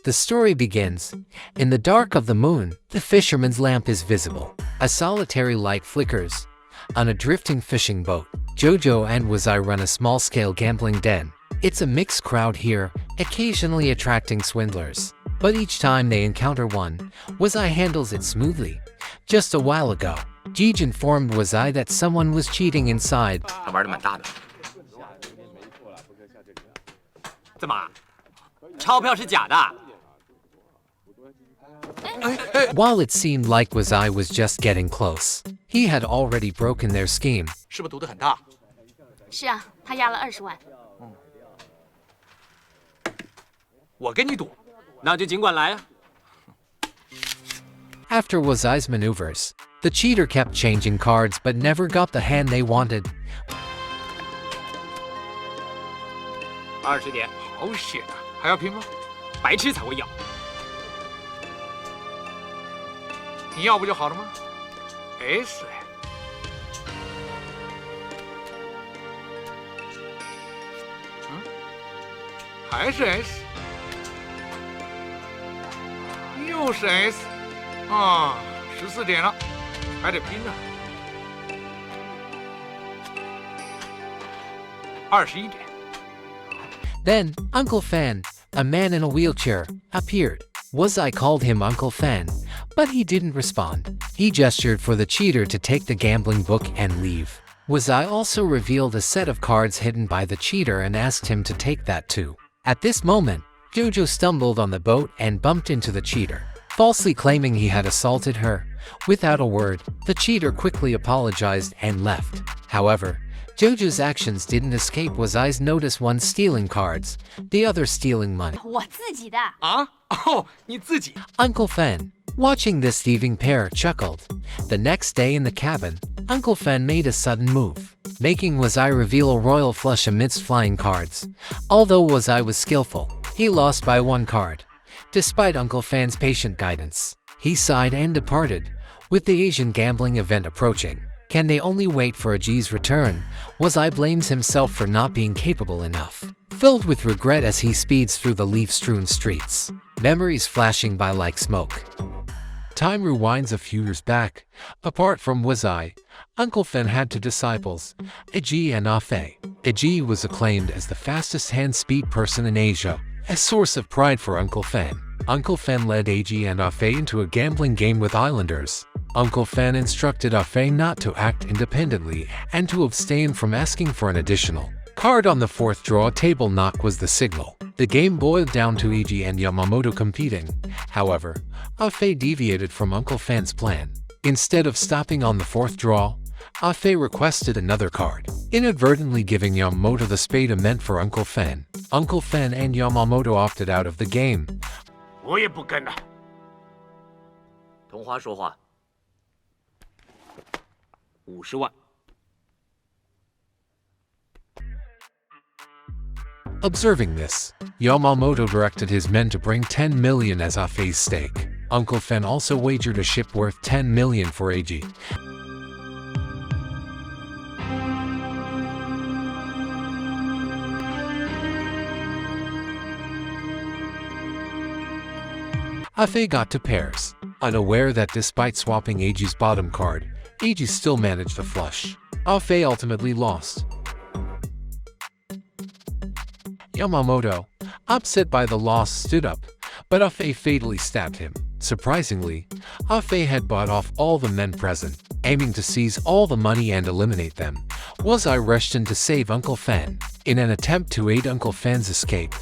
The story begins. In the dark of the moon, the fisherman's lamp is visible. A solitary light flickers. On a drifting fishing boat, Jojo and Wazai run a small-scale gambling den. It's a mixed crowd here, occasionally attracting swindlers. But each time they encounter one, Wazai handles it smoothly. Just a while ago, Jeej informed Wazai that someone was cheating inside. 他玩得蛮大的。怎么？钞票是假的？ While it seemed like Wazai was just getting close, he had already broken their scheme. 是不是赌得很大？是啊，他押了20万。我跟你赌。那就尽管来啊。 After Wazai's maneuvers, the cheater kept changing cards but never got the hand they wanted. 20点，好险啊！还要拼吗？白痴才会要。 你要不就好了吗 ？S 哎，还是 S， 又是 S， 啊，14点了，还得拼呢。21点。 Then, Uncle Fan, a man in a wheelchair, appeared. Wazai called him Uncle Fan, but he didn't respond. He gestured for the cheater to take the gambling book and leave. Wazai also revealed a set of cards hidden by the cheater and asked him to take that too. At this moment, Jojo stumbled on the boat and bumped into the cheater, falsely claiming he had assaulted her. Without a word, the cheater quickly apologized and left. However, Jojo's actions didn't escape Wazai's notice, one stealing cards, the other stealing money. 我自己的。啊？哦，你自己。 Uncle Fan, watching this thieving pair, chuckled. The next day in the cabin, Uncle Fan made a sudden move, making Wazai reveal a royal flush amidst flying cards. Although Wazai was skillful, he lost by 1 card. Despite Uncle Fan's patient guidance, he sighed and departed. With the Asian gambling event approaching, can they only wait for Aji's return? Wazai blames himself for not being capable enough, filled with regret as he speeds through the leaf-strewn streets, memories flashing by like smoke. Time rewinds a few years back. Apart from Wazai, Uncle Fan had 2 disciples, Aji and Afe. Aji was acclaimed as the fastest hand-speed person in Asia, a source of pride for Uncle Fan. Uncle Fan led Aji and Afe into a gambling game with islanders. Uncle Fan instructed Afe not to act independently and to abstain from asking for an additional card on the 4th draw. Table knock was the signal. The game boiled down to Eiji and Yamamoto competing. However, Afe deviated from Uncle Fan's plan. Instead of stopping on the 4th draw, Afe requested another card, inadvertently giving Yamamoto the spade meant for Uncle Fan. Uncle Fan and Yamamoto opted out of the game. 我也不跟了。同花说话。50万。 Observing this, Yamamoto directed his men to bring 10 million as Afe's stake. Uncle Fan also wagered a ship worth 10 million for Eiji. Afe got to pairs, unaware that despite swapping Eiji's bottom card, Eiji still managed a flush. Afe ultimately lost. Yamamoto, upset by the loss, stood up, but Afe fatally stabbed him. Surprisingly, Afe had bought off all the men present, aiming to seize all the money and eliminate them. Wazai rushed in to save Uncle Fan. In an attempt to aid Uncle Fan's escape,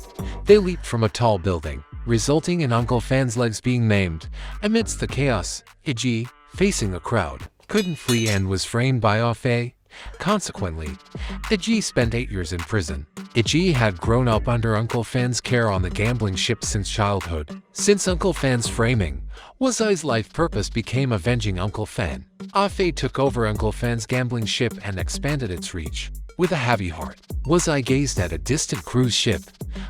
they leaped from a tall building, resulting in Uncle Fan's legs being maimed. Amidst the chaos, Eiji, facing a crowd, couldn't flee and was framed by Afe. Consequently, Eiji spent 8 years in prison. Eiji had grown up under Uncle Fan's care on the gambling ship since childhood. Since Uncle Fan's framing, Wazai's life purpose became avenging Uncle Fan. Afe took over Uncle Fan's gambling ship and expanded its reach. With a heavy heart, Wazai gazed at a distant cruise ship.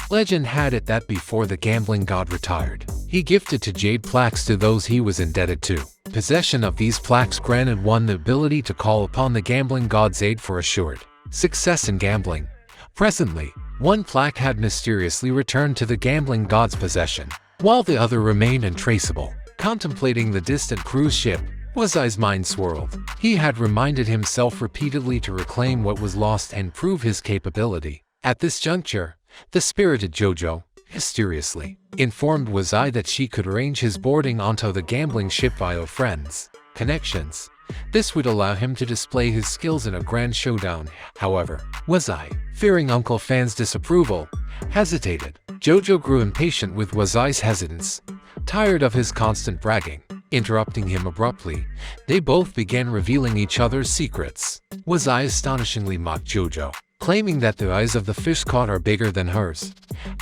Legend had it that before the gambling god retired, he gifted to jade plaques to those he was indebted to. Possession of these plaques granted one the ability to call upon the gambling god's aid for assured success in gambling. Presently, one plaque had mysteriously returned to the gambling god's possession. while the other remained untraceable. Contemplating the distant cruise ship, Wazai's mind swirled. He had reminded himself repeatedly to reclaim what was lost and prove his capability. At this juncture, the spirited Jojo, mysteriously, informed Wazai that she could arrange his boarding onto the gambling ship via friends' connections. This would allow him to display his skills in a grand showdown. However, Wazai, fearing Uncle Fan's disapproval, hesitated. Jojo grew impatient with Wazai's hesitance, tired of his constant bragging. Interrupting him abruptly, they both began revealing each other's secrets. Wazai astonishingly mocked Jojo, claiming that the eyes of the fish caught are bigger than hers.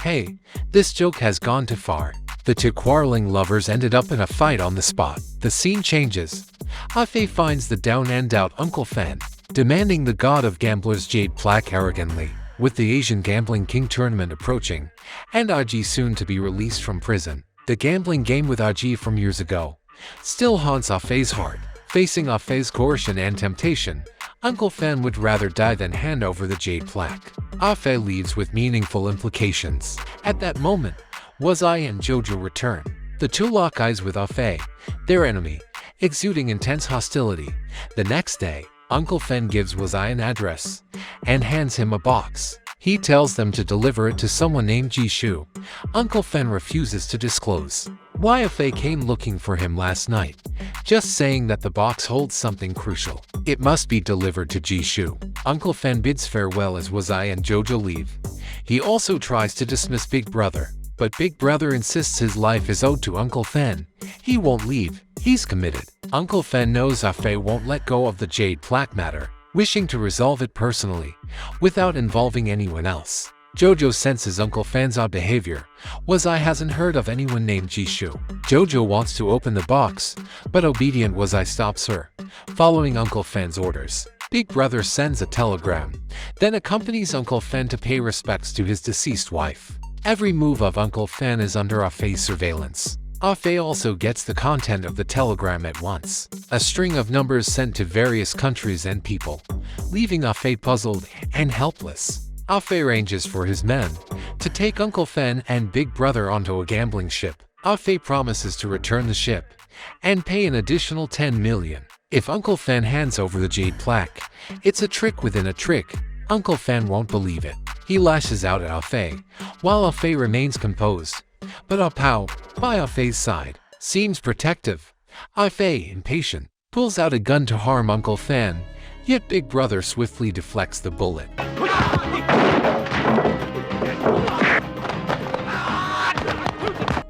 Hey, this joke has gone too far. The two quarreling lovers ended up in a fight on the spot. The scene changes. Afei finds the down and out Uncle Fan, demanding the god of gamblers jade plaque arrogantly. With the Asian Gambling King tournament approaching, and Aji soon to be released from prison, the gambling game with Aji from years ago still haunts Afei's heart. Facing Afei's coercion and temptation, Uncle Fan would rather die than hand over the jade plaque. Afei leaves with meaningful implications. At that moment, Wazai and Jojo return. The two lock eyes with Afei, their enemy, exuding intense hostility. The next day, Uncle Fan gives Wazai an address and hands him a box. He tells them to deliver it to someone named Jishu. Uncle Fan refuses to disclose why Afei came looking for him last night, just saying that the box holds something crucial. It must be delivered to Jishu. Uncle Fan bids farewell as Wazai and Jojo leave. He also tries to dismiss Big Brother, but Big Brother insists his life is owed to Uncle Fan. He won't leave. He's committed. Uncle Fan knows Afei won't let go of the jade plaque matter, wishing to resolve it personally, without involving anyone else. Jojo senses Uncle Fan's odd behavior. Wazai hasn't heard of anyone named Jishu. Jojo wants to open the box, but obedient Wazai stops her, following Uncle Fan's orders. Big Brother sends a telegram, then accompanies Uncle Fan to pay respects to his deceased wife. Every move of Uncle Fan is under Afei's surveillance. Afei also gets the content of the telegram at once, a string of numbers sent to various countries and people, leaving Afei puzzled and helpless. Afei arranges for his men to take Uncle Fan and Big Brother onto a gambling ship. Afei promises to return the ship and pay an additional 10 million if Uncle Fan hands over the jade plaque. It's a trick within a trick. Uncle Fan won't believe it. He lashes out at Afei, while Afei remains composed. But Apao, by Afei's side, seems protective. Afei, impatient, pulls out a gun to harm Uncle Fan, yet Big Brother swiftly deflects the bullet.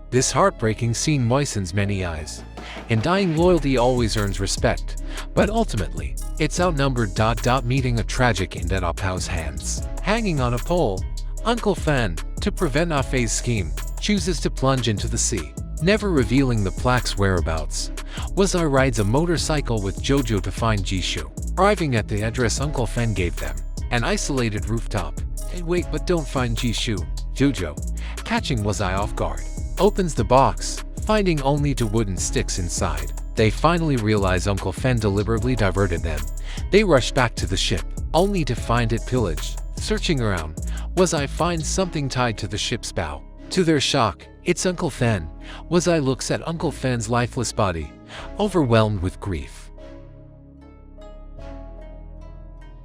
This heartbreaking scene moistens many eyes. Undying loyalty always earns respect, but ultimately, it's outnumbered. Meeting a tragic end at Apao's hands. Hanging on a pole, Uncle Fan, to prevent Afei's scheme, chooses to plunge into the sea, never revealing the plaque's whereabouts. Wazai rides a motorcycle with Jojo to find Jishu, arriving at the address Uncle Fan gave them, an isolated rooftop. Hey, wait, but don't find Jishu. Jojo, catching Wazai off guard, opens the box, finding only 2 wooden sticks inside. They finally realize Uncle Fan deliberately diverted them. They rush back to the ship, only to find it pillaged. Searching around, Wazai finds something tied to the ship's bow. To their shock, it's Uncle Fan. Wazai looks at Uncle Fan's lifeless body, overwhelmed with grief.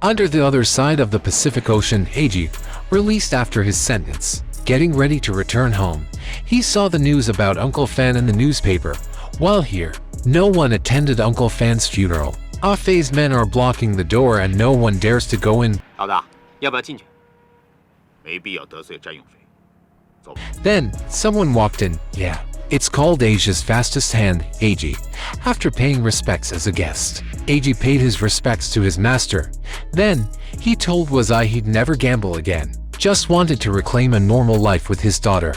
Under the other side of the Pacific Ocean, Aji, released after his sentence, getting ready to return home. He saw the news about Uncle Fan in the newspaper. While here, no one attended Uncle Fan's funeral. Afei's men are blocking the door and no one dares to go in. 老大，要不要进去？没必要得罪詹永飞。走。Then, someone walked in. Yeah, it's called Asia's fastest hand, Aji. After paying respects as a guest, Aji paid his respects to his master. Then, he told Wazai he'd never gamble again, just wanted to reclaim a normal life with his daughter.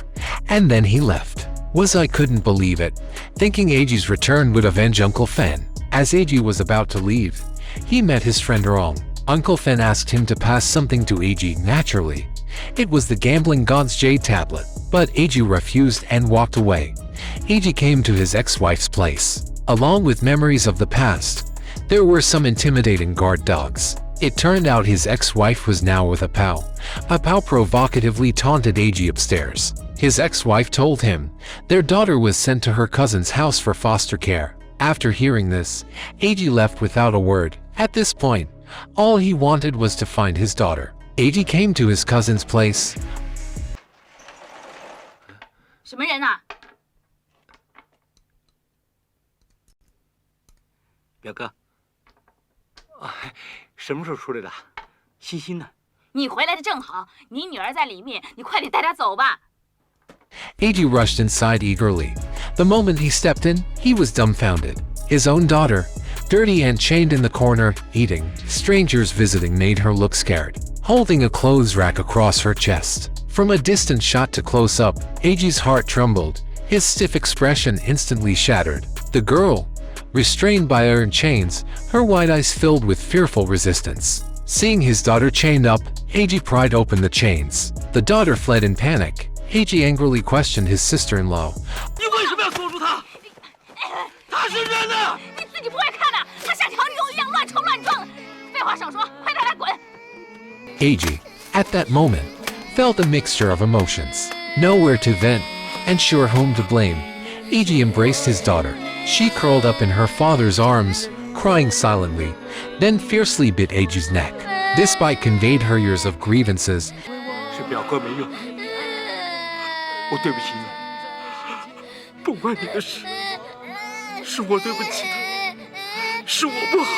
And then he left. Wazai couldn't believe it, thinking Aji's return would avenge Uncle Fan. As Aji was about to leave, he met his friend Rong. Uncle Fan asked him to pass something to Aji naturally. It was the gambling god's jade tablet, but Aji refused and walked away. Aji came to his ex-wife's place. Along with memories of the past, there were some intimidating guard dogs. It turned out his ex-wife was now with Apao. Apao provocatively taunted Aji upstairs. His ex-wife told him their daughter was sent to her cousin's house for foster care. After hearing this, Eiji left without a word. At this point, all he wanted was to find his daughter. Eiji came to his cousin's place. 什么人啊？表哥，什么时候出来的？欣欣呢？你回来的正好，你女儿在里面，你快点带她走吧。 Eiji rushed inside eagerly. The moment he stepped in, he was dumbfounded. His own daughter, dirty and chained in the corner, eating. Strangers visiting made her look scared, holding a clothes rack across her chest. From a distant shot to close up, Eiji's heart trembled. His stiff expression instantly shattered. The girl, restrained by iron chains, her wide eyes filled with fearful resistance. Seeing his daughter chained up, Eiji pried open the chains. The daughter fled in panic. Eiji angrily questioned his sister-in-law. 你为什么要锁住她？她是人啊！你自己不会看呐、她像条牛一样乱冲乱撞。废话少说，快带她滚！ Eiji, at that moment, felt a mixture of emotions. Nowhere to vent, and sure whom to blame. Eiji embraced his daughter. She curled up in her father's arms, crying silently, then fiercely bit Eiji's neck. This bite conveyed her years of grievances. 是表哥没用，我对不起你，不关你的事，是我对不起他，是我不好。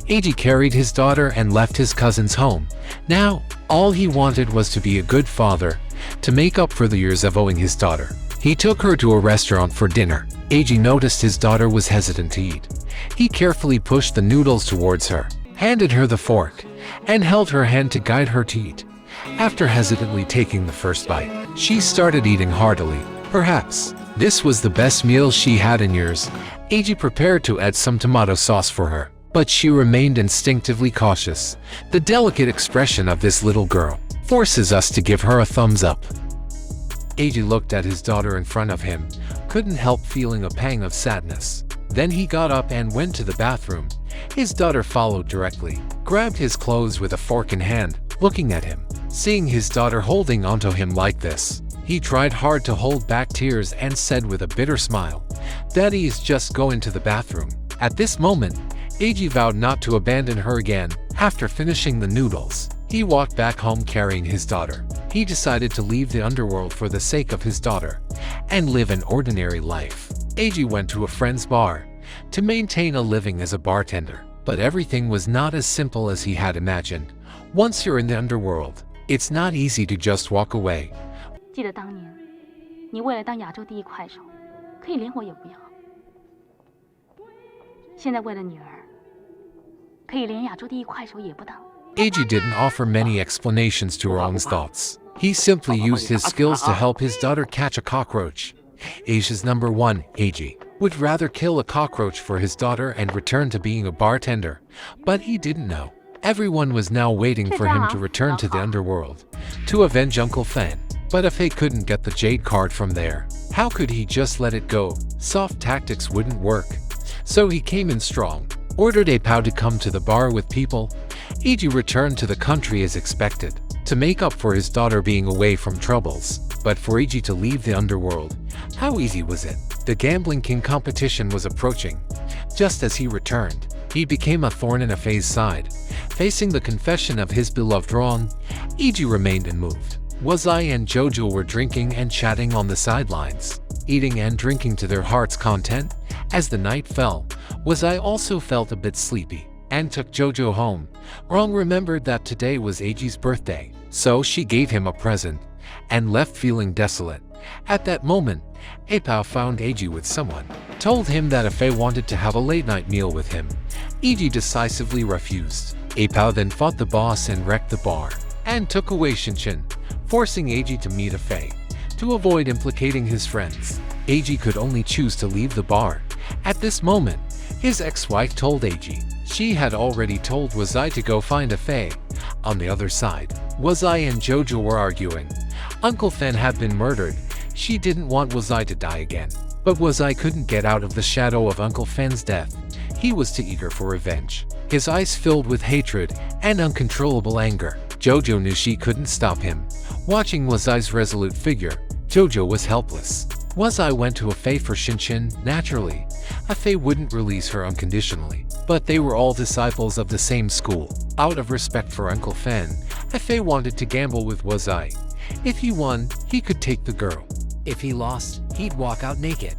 Eiji carried his daughter and left his cousin's home. Now, all he wanted was to be a good father, to make up for the years of owing his daughter. He took her to a restaurant for dinner. Eiji noticed his daughter was hesitant to eat. He carefully pushed the noodles towards her, handed her the fork, and held her hand to guide her to eat. After hesitantly taking the first bite, she started eating heartily. Perhaps this was the best meal she had in years. Eiji prepared to add some tomato sauce for her, but she remained instinctively cautious. The delicate expression of this little girl forces us to give her a thumbs up. Eiji looked at his daughter in front of him, couldn't help feeling a pang of sadness. Then he got up and went to the bathroom. His daughter followed directly, grabbed his clothes with a fork in hand, looking at him. Seeing his daughter holding onto him like this, he tried hard to hold back tears and said with a bitter smile, "Daddy is just going to the bathroom." At this moment, Eiji vowed not to abandon her again. After finishing the noodles, he walked back home carrying his daughter. He decided to leave the underworld for the sake of his daughter and live an ordinary life. Eiji went to a friend's bar to maintain a living as a bartender. But everything was not as simple as he had imagined. Once you're in the underworld, it's not easy to just walk away. 记得当年，你为了当亚洲第一快手，可以连我也不要。现在为了女儿，可以连亚洲第一快手也不当。 Eiji didn't offer many explanations to Rong's thoughts. He simply used his skills to help his daughter catch a cockroach. Asia's number one, Eiji, would rather kill a cockroach for his daughter and return to being a bartender. But he didn't know. Everyone was now waiting for him to return to the underworld, to avenge Uncle Fen. But if he couldn't get the jade card from there, how could he just let it go? Soft tactics wouldn't work. So he came in strong, ordered Apao to come to the bar with people. Eiji returned to the country as expected, to make up for his daughter being away from troubles. But for Eiji to leave the underworld, how easy was it? The Gambling King competition was approaching. Just as he returned, he became a thorn in Afei's side. Facing the confession of his beloved Rong, Eiji remained unmoved. Wazai and Jojo were drinking and chatting on the sidelines, eating and drinking to their heart's content. As the night fell, Wazai also felt a bit sleepy and took Jojo home. Rong remembered that today was Eiji's birthday, so she gave him a present and left feeling desolate. At that moment, Apao found Eiji with someone, told him that Afei wanted to have a late-night meal with him. Eiji decisively refused. Apao then fought the boss and wrecked the bar, and took away Shinshin, forcing Eiji to meet Afei. To avoid implicating his friends, Eiji could only choose to leave the bar. At this moment, his ex-wife told Eiji she had already told Wazai to go find Afei. On the other side, Wazai and Jojo were arguing. Uncle Fen had been murdered. She didn't want Wazai to die again. But Wazai couldn't get out of the shadow of Uncle Fen's death. He was too eager for revenge, his eyes filled with hatred and uncontrollable anger. Jojo knew she couldn't stop him. Watching Wazai's resolute figure, Jojo was helpless. Wazai went to Afei for Shinshin. Naturally, Afei wouldn't release her unconditionally, but they were all disciples of the same school. Out of respect for Uncle Fen, Afei wanted to gamble with Wazai. If he won, he could take the girl. If he lost, he'd walk out naked.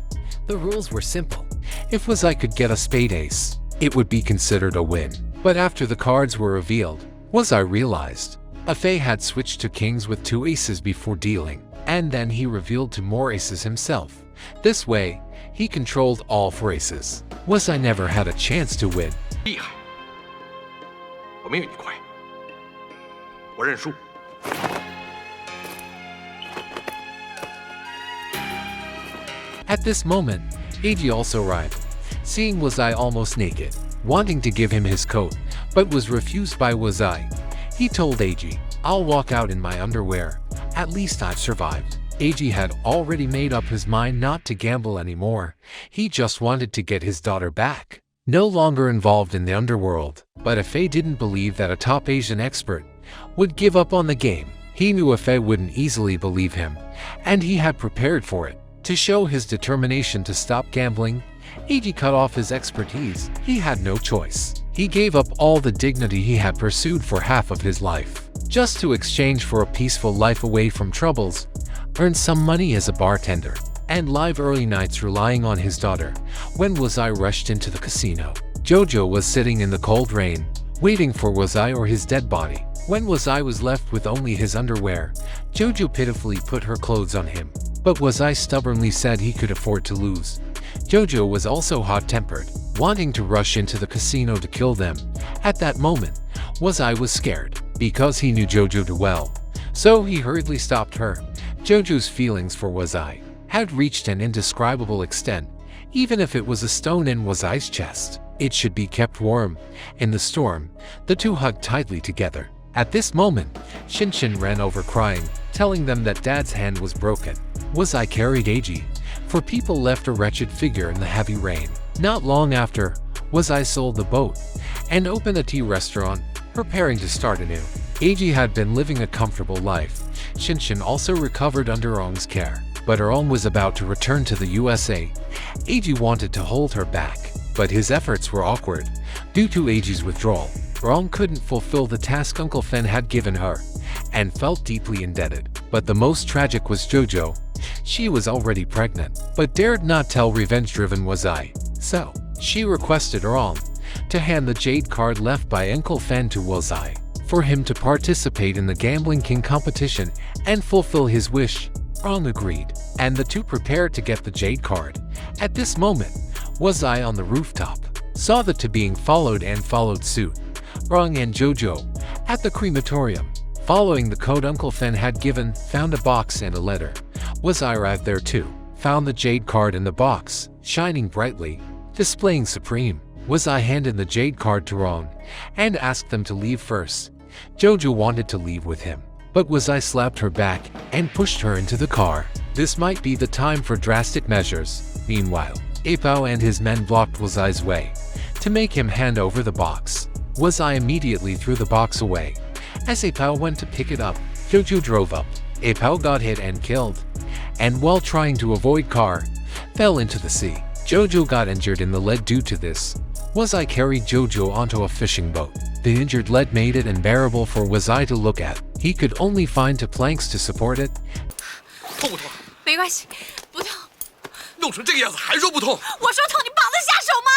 The rules were simple. If Wazai could get a spade ace, it would be considered a win. But after the cards were revealed, Wazai realized Afei had switched to kings with 2 aces before dealing, and then he revealed to more aces himself. This way, he controlled all 4 aces. Wazai never had a chance to win. 厉害，我没有你快，我认输。 At this moment, Eiji also arrived, seeing Wazai almost naked, wanting to give him his coat, but was refused by Wazai. He told Eiji, "I'll walk out in my underwear. At least I've survived." Eiji had already made up his mind not to gamble anymore. He just wanted to get his daughter back. No longer involved in the underworld, but Afei didn't believe that a top Asian expert would give up on the game. He knew Afei wouldn't easily believe him, and he had prepared for it. To show his determination to stop gambling, Eiji cut off his expertise. He had no choice. He gave up all the dignity he had pursued for half of his life, just to exchange for a peaceful life away from troubles, earn some money as a bartender, and live early nights relying on his daughter. When Wazai rushed into the casino, Jojo was sitting in the cold rain, waiting for Wazai or his dead body. When Wazai was left with only his underwear, Jojo pitifully put her clothes on him. But Wazai stubbornly said he could afford to lose. Jojo was also hot-tempered, wanting to rush into the casino to kill them. At that moment, Wazai was scared, because he knew Jojo too well. So he hurriedly stopped her. Jojo's feelings for Wazai had reached an indescribable extent. Even if it was a stone in Wazai's chest, it should be kept warm. In the storm, the two hugged tightly together. At this moment, Shinshin ran over crying, telling them that Dad's hand was broken. Wazai carried Eiji, for people left a wretched figure in the heavy rain. Not long after, Wazai sold the boat and opened a tea restaurant, preparing to start anew. Eiji had been living a comfortable life. Shinshin also recovered under Ong's care, but Ong was about to return to the USA. Eiji wanted to hold her back, but his efforts were awkward. Due to Eiji's withdrawal, Ong couldn't fulfill the task Uncle Fen had given her, and felt deeply indebted. But the most tragic was Jojo. She was already pregnant, but dared not tell revenge-driven Wazai. So, she requested Ong to hand the jade card left by Uncle Fen to Wazai, for him to participate in the Gambling King competition and fulfill his wish. Ong agreed, and the two prepared to get the jade card. At this moment, Wazai on the rooftop saw the two being followed and followed suit. Ong and Jojo, at the crematorium, following the code Uncle Fen had given, found a box and a letter. Wazai arrived there too, found the jade card in the box, shining brightly, displaying supreme. Wazai handed the jade card to Ong and asked them to leave first. Jojo wanted to leave with him, but Wazai slapped her back and pushed her into the car. This might be the time for drastic measures. Meanwhile, Apao and his men blocked Wazai's way to make him hand over the box. Wazai immediately threw the box away. As Apao went to pick it up, Jojo drove up. Apao got hit and killed, and while trying to avoid car, fell into the sea. Jojo got injured in the lead due to this. Wazai carried Jojo onto a fishing boat. The injured lead made it unbearable for Wazai to look at. He could only find 2 planks to support it. 痛不痛？没关系，不痛。弄成这个样子还说不痛？我说痛，你绑得下手吗？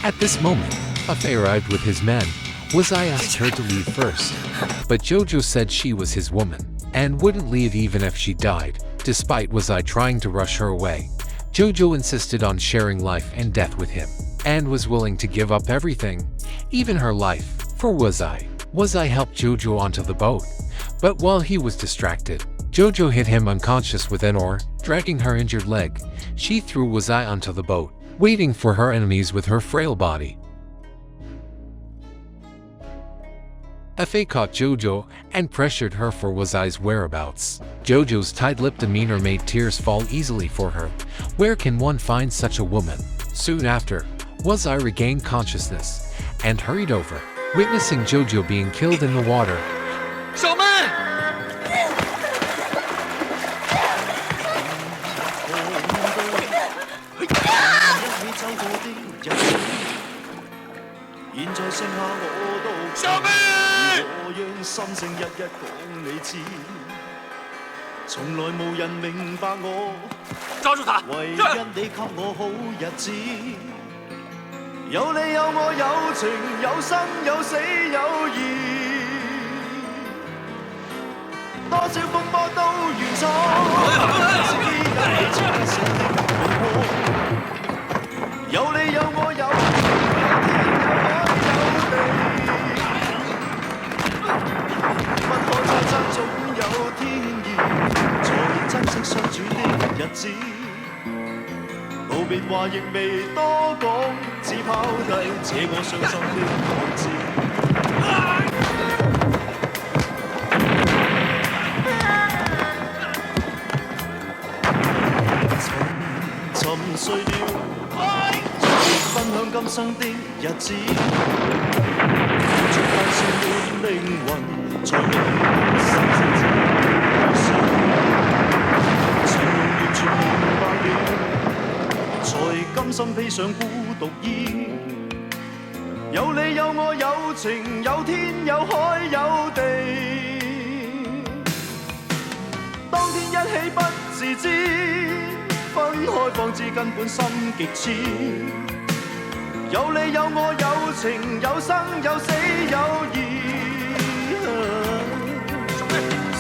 At this moment, Afei arrived with his men. Wazai asked her to leave first, but Jojo said she was his woman and wouldn't leave even if she died. Despite Wazai trying to rush her away, Jojo insisted on sharing life and death with him and was willing to give up everything, even her life, for Wazai. Wazai helped Jojo onto the boat, but while he was distracted, Jojo hit him unconscious with an oar, dragging her injured leg. She threw Wazai onto the boat, waiting for her enemies with her frail body. Afei caught Jojo and pressured her for Wazai's whereabouts. Jojo's tight-lipped demeanor made tears fall easily for her. Where can one find such a woman? Soon after, Wazai regained consciousness and hurried over, witnessing Jojo being killed in the water. 小妹，走過的日子，現在剩下我獨小妹如何讓心聲一一講你知？從來無人明白我，抓住他！唯因你給我好日子。有你有我有情有生有死有義。多少風波都願闖，只因你這一生的夢窩。有你有我有天有海有地，不可猜測總有天意，才珍惜相處的日子。道別話亦未多講，只拋低這個傷心的漢子。沉睡了，分享今生的日子，絕但是沒靈魂，才明白生死之意。情完全明白了，才甘心披上孤獨衣。有你有我有情有天有海有地，當天一起不自知。分開方知根本心極痴，有你有我有情有生有死有義，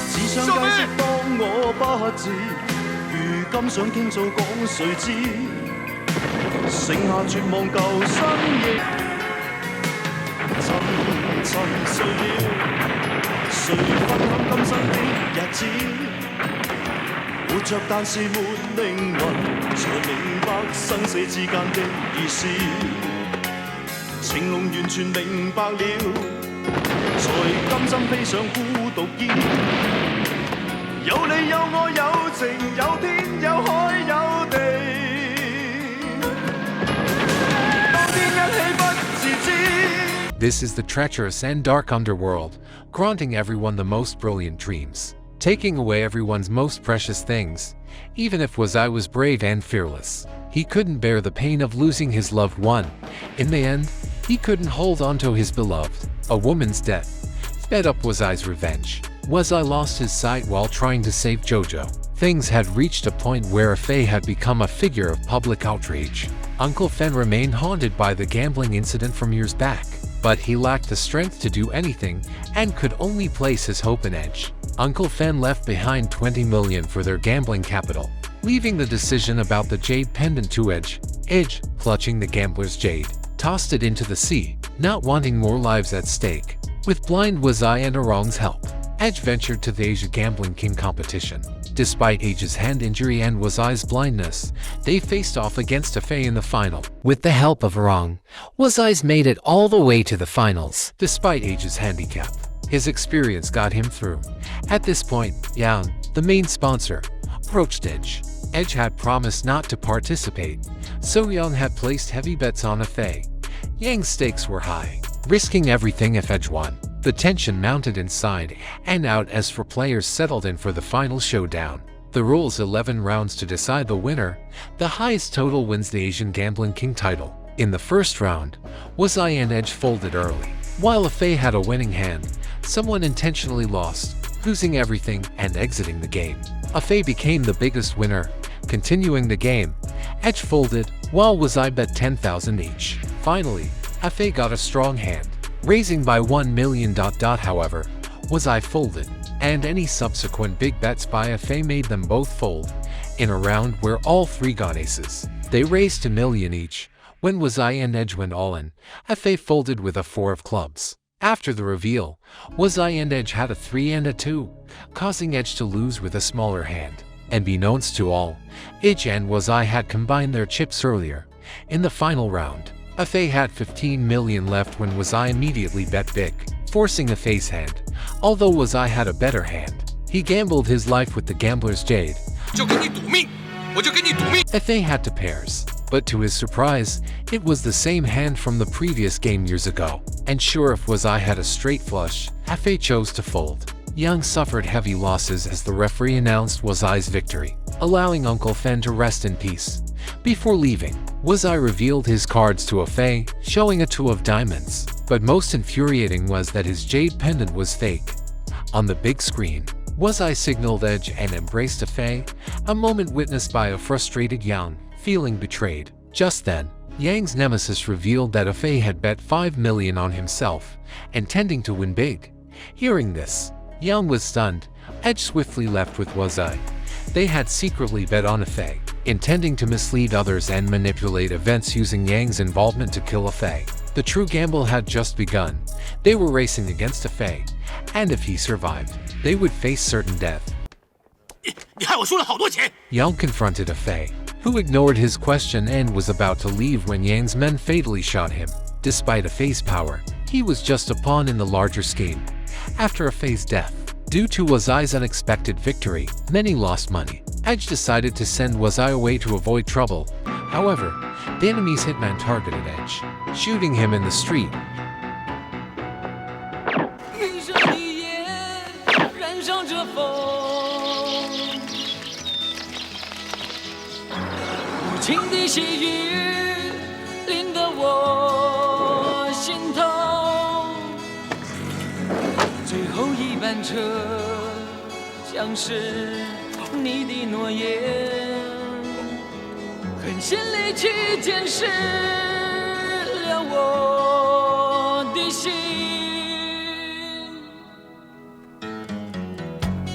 只想解釋當我不智，如今想傾訴講誰知，剩下絕望舊生亦沉睡了，誰分享今生的日子？活着但是沒靈魂，才明白生死之間的意思。情濃完全明白了，才甘心披上孤獨衣。有你有我有情有天有海有地，當天一起不自知。This is the treacherous and dark underworld, granting everyone the most brilliant dreams, taking away everyone's most precious things. Even if Wazai was brave and fearless, he couldn't bear the pain of losing his loved one. In the end, he couldn't hold on to his beloved, a woman's death. Fed up Wazai's revenge, Wazai lost his sight while trying to save Jojo. Things had reached a point where Afei had become a figure of public outrage. Uncle Fen remained haunted by the gambling incident from years back, but he lacked the strength to do anything and could only place his hope in Edge. Uncle Fen left behind 20 million for their gambling capital, leaving the decision about the jade pendant to Edge. Edge, clutching the gambler's jade, tossed it into the sea, not wanting more lives at stake. With blind Wazai and Arong's help, Edge ventured to the Asia Gambling King competition. Despite Edge's hand injury and Wazai's blindness, they faced off against Afei in the final. With the help of Arong, Wazai's made it all the way to the finals. Despite Edge's handicap, his experience got him through. At this point, Yang, the main sponsor, approached Edge. Edge had promised not to participate, so Yang had placed heavy bets on Afei. Yang's stakes were high, risking everything if Edge won. The tension mounted inside and out as four players settled in for the final showdown. The rules 11 rounds to decide the winner. The highest total wins the Asian Gambling King title. In the first round, Wazai and Edge folded early. While Afei had a winning hand, someone intentionally lost, losing everything and exiting the game. Afei became the biggest winner, continuing the game. Edge folded, while Wazai bet 10,000 each. Finally, Afei got a strong hand, raising by 1 million. However, Wazai folded, and any subsequent big bets by Afei made them both fold. In a round where all three got aces, they raised 2 million each. When Wazai and Edge went all in, Afei folded with a 4 of clubs. After the reveal, Wazai and Edge had a 3 and a 2, causing Edge to lose with a smaller hand. And beknownst to all, Edge and Wazai had combined their chips earlier. In the final round, Afei had 15 million left when Wazai immediately bet big, forcing Afei's hand. Although Wazai had a better hand, he gambled his life with the gambler's jade. 就跟你赌命，我就跟你赌命。 Afei had to pairs, but to his surprise, it was the same hand from the previous game years ago. And sure, if Wazai had a straight flush, Afei chose to fold. Yang suffered heavy losses as the referee announced Wazai's victory, allowing Uncle Fen to rest in peace. Before leaving, Wuzai revealed his cards to a Fei, showing a two of diamonds. But most infuriating was that his jade pendant was fake. On the big screen, Wuzai signaled Edge and embraced a Fei, a moment witnessed by a frustrated Yang, feeling betrayed. Just then, Yang's nemesis revealed that a Fei had bet 5 million on himself, intending to win big. Hearing this, Yang was stunned. Edge swiftly left with Wuzai. They had secretly bet on a Fei, intending to mislead others and manipulate events using Yang's involvement to kill a Fei. The true gamble had just begun. They were racing against a Fei, and if he survived, they would face certain death. 你害我输了好多钱。 Yang confronted a Fei, who ignored his question and was about to leave when Yang's men fatally shot him. Despite a Fei's power, he was just a pawn in the larger scheme. After a Fei's death, due to Wuzai's unexpected victory, many lost money. Edge decided to send Wuzai away to avoid trouble. However, the enemy's hitman targeted Edge, shooting him in the street. 闭上你眼，燃烧着风，无情的细雨淋得我心痛。最后一班车，像是你的诺言，狠心离去，见识了我的心。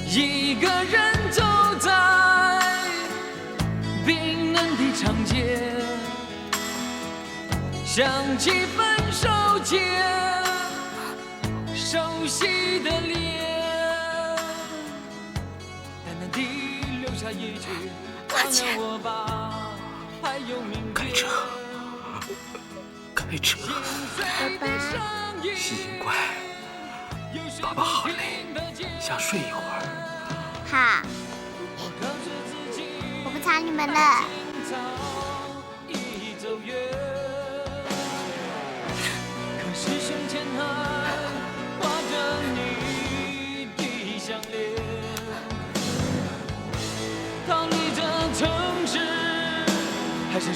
一个人走在冰冷的长街，想起分手前熟悉的脸，淡淡地留下一句：忘了我吧，还有明天。开车，开车。爸爸，奇怪，爸爸好累，想睡一会儿。好，我不吵你们了。可是胸前还挂着你的项链，逃离这城市，还是